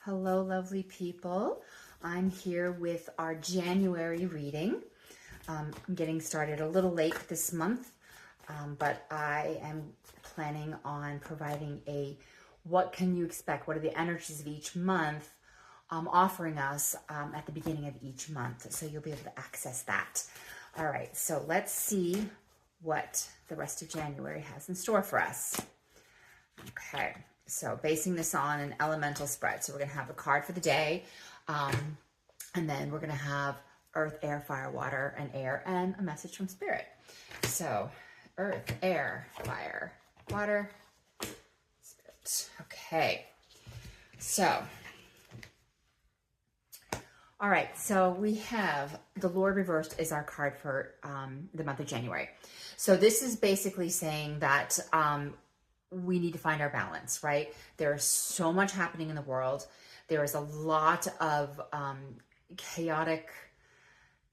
Hello, lovely people. I'm here with our January reading. I'm getting started a little late this month, but I am planning on providing a what can you expect? What are the energies of each month offering us at the beginning of each month? So you'll be able to access that. All right, so let's see what the rest of January has in store for us. Okay, so basing this on an elemental spread. So we're going to have a card for the day, and then we're going to have earth, air, fire, water, and air, and a message from spirit. So earth, air, fire, water, spirit. Okay, so all right, so we have the Lord reversed is our card for the month of January. So this is basically saying that we need to find our balance, right? There is so much happening in the world. There is a lot of chaotic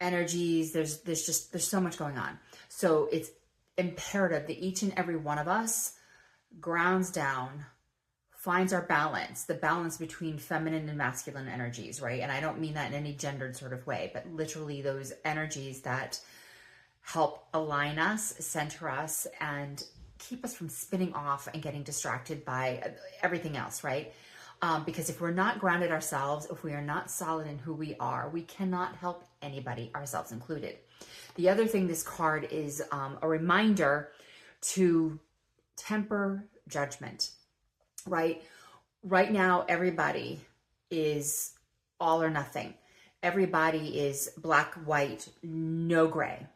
energies. There's so much going on. So it's imperative that each and every one of us grounds down, finds our balance, the balance between feminine and masculine energies, right? And I don't mean that in any gendered sort of way, but literally those energies that help align us, center us, and keep us from spinning off and getting distracted by everything else, right? Because if we're not grounded ourselves, if we are not solid in who we are, we cannot help anybody, ourselves included. The other thing this card is a reminder to temper judgment, right? Right now, everybody is all or nothing. Everybody is black, white, no gray.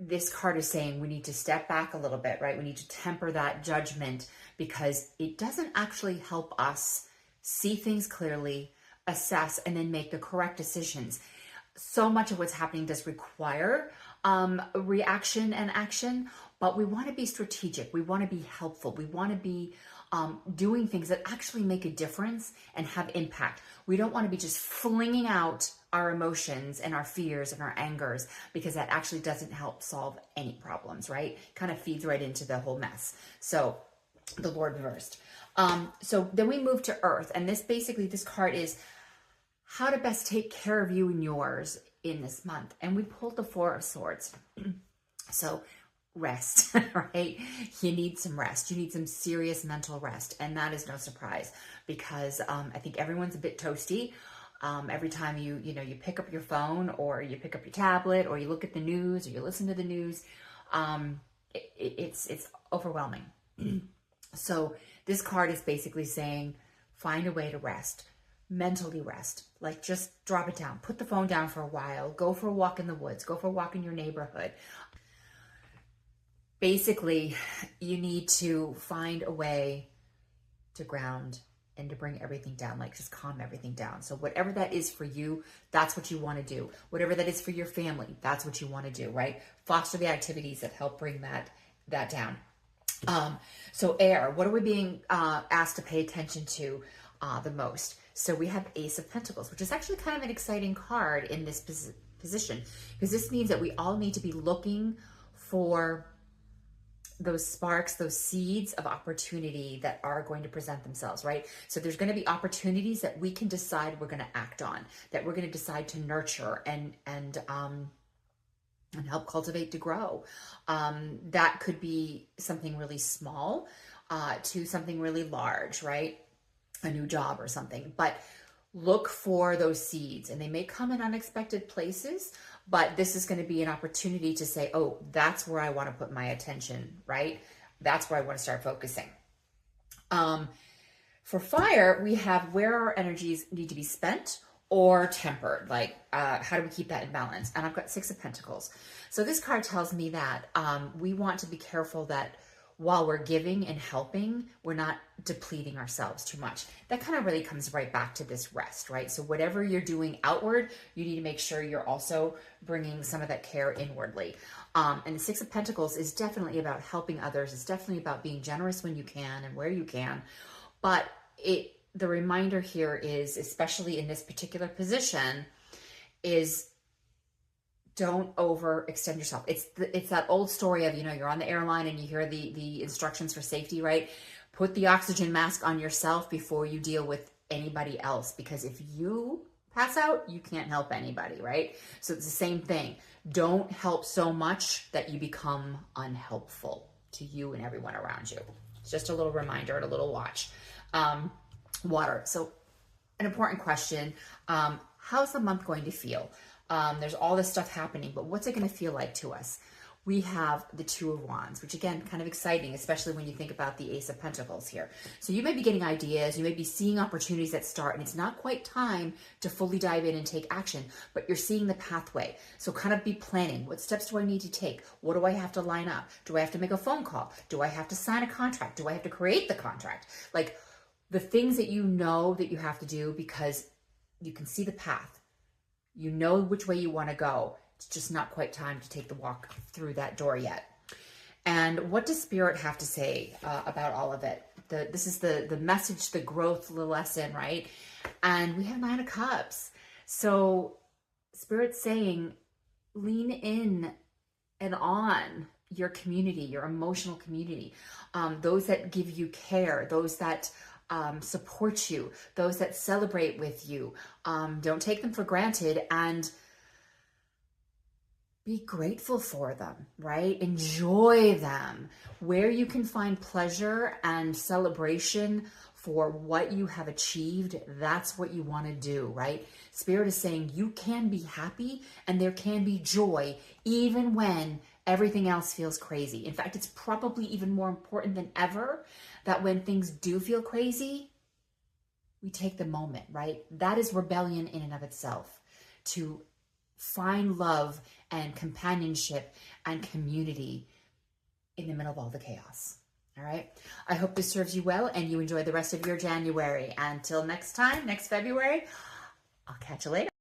This card is saying we need to step back a little bit, right? We need to temper that judgment because it doesn't actually help us see things clearly, assess, and then make the correct decisions. So much of what's happening does require reaction and action, but we want to be strategic. We want to be helpful. We want to be doing things that actually make a difference and have impact. We don't want to be just flinging out our emotions and our fears and our angers because that actually doesn't help solve any problems, right? Kind of feeds right into the whole mess. So the Lord reversed. So then we move to Earth, and this card is how to best take care of you and yours in this month. And we pulled the Four of Swords. So rest, right? You need some rest. You need some serious mental rest. And that is no surprise because I think everyone's a bit toasty. Every time you pick up your phone or you pick up your tablet or you look at the news or you listen to the news, it's overwhelming. So this card is basically saying, find a way to rest, mentally rest, like just drop it down, put the phone down for a while, go for a walk in the woods, go for a walk in your neighborhood. Basically, you need to find a way to ground and to bring everything down, like just calm everything down. So whatever that is for you, that's what you want to do. Whatever that is for your family, that's what you want to do, right? Foster the activities that help bring that down. So air, what are we being asked to pay attention to the most? So we have Ace of Pentacles, which is actually kind of an exciting card in this position because this means that we all need to be looking for those sparks, those seeds of opportunity that are going to present themselves, right? So there's going to be opportunities that we can decide we're going to act on, that we're going to decide to nurture and help cultivate to grow. That could be something really small to something really large, right? A new job or something, but look for those seeds and they may come in unexpected places, but this is going to be an opportunity to say, oh, that's where I want to put my attention, right? That's where I want to start focusing. For fire, we have where our energies need to be spent or tempered, like how do we keep that in balance? And I've got Six of Pentacles. So this card tells me that we want to be careful that while we're giving and helping, we're not depleting ourselves too much. That kind of really comes right back to this rest, right? So whatever you're doing outward, you need to make sure you're also bringing some of that care inwardly. And the Six of Pentacles is definitely about helping others. It's definitely about being generous when you can and where you can. But the reminder here is, especially in this particular position, is don't overextend yourself. It's that old story of, you're on the airline and you hear the instructions for safety, right? Put the oxygen mask on yourself before you deal with anybody else, because if you pass out, you can't help anybody, right? So it's the same thing. Don't help so much that you become unhelpful to you and everyone around you. It's just a little reminder and a little watch. Water. So an important question. How's the month going to feel? There's all this stuff happening, but what's it going to feel like to us? We have the Two of Wands, which again, kind of exciting, especially when you think about the Ace of Pentacles here. So you may be getting ideas, you may be seeing opportunities that start, and it's not quite time to fully dive in and take action, but you're seeing the pathway. So kind of be planning. What steps do I need to take? What do I have to line up? Do I have to make a phone call? Do I have to sign a contract? Do I have to create the contract? Like the things that you know that you have to do, because you can see the path. You know which way you want to go. It's just not quite time to take the walk through that door yet. And what does Spirit have to say about all of it? This is the message, the growth, the lesson, right? And we have Nine of Cups. So Spirit's saying, lean in and on your community, your emotional community, those that give you care, those that support you, those that celebrate with you. Don't take them for granted, and be grateful for them, right? Enjoy them. Where you can find pleasure and celebration for what you have achieved, that's what you want to do, right? Spirit is saying you can be happy and there can be joy even when everything else feels crazy. In fact, it's probably even more important than ever that when things do feel crazy, we take the moment, right? That is rebellion in and of itself, to find love and companionship and community in the middle of all the chaos. All right. I hope this serves you well and you enjoy the rest of your January. Until next time, next February, I'll catch you later.